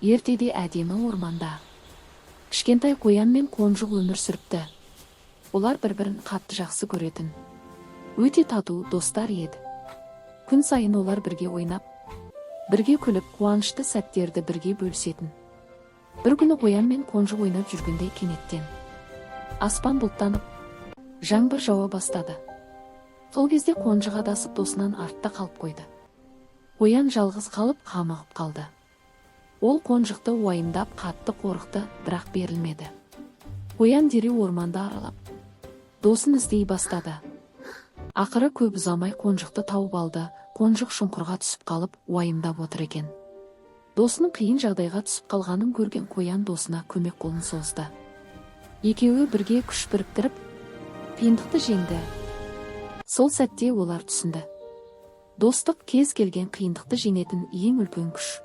ертеде әдемі орманда кішкентай қоян мен қонжық өмір сүріпті. Олар бір-бірін қатты жақсы көретін, өте тату достар еді. Күн сайын олар бірге ойнап, бірге күліп, қуанышты сәттерді бірге бөлісетін. Бір күні қоян мен қонжық ойнап жүргенде кенеттен аспан бұлттанып, жаңбыр жауа бастады. Сол кезде қонжық адасып досынан артта қалып қойды. Қоян жалғыз қалып қамығып қалды. Ол қонжықты уайымдап қатты қорықты, бірақ берілмеді. Қоян дереу орманды аралап, досын іздей бастады. Ақыры көп ұзамай қонжықты тауып алды. Қонжық шұңқырға түсіп қалып, уайымдап отыр екен. Досының қиын жағдайға түсіп қалғанын көрген қоян досына көмек қолын созды. Екеуі бірге күш біріктіріп, қиындықты жеңді. Сол сәтте олар түсінді. Достық кез келген қиындықты жеңетін ең үлкен күш.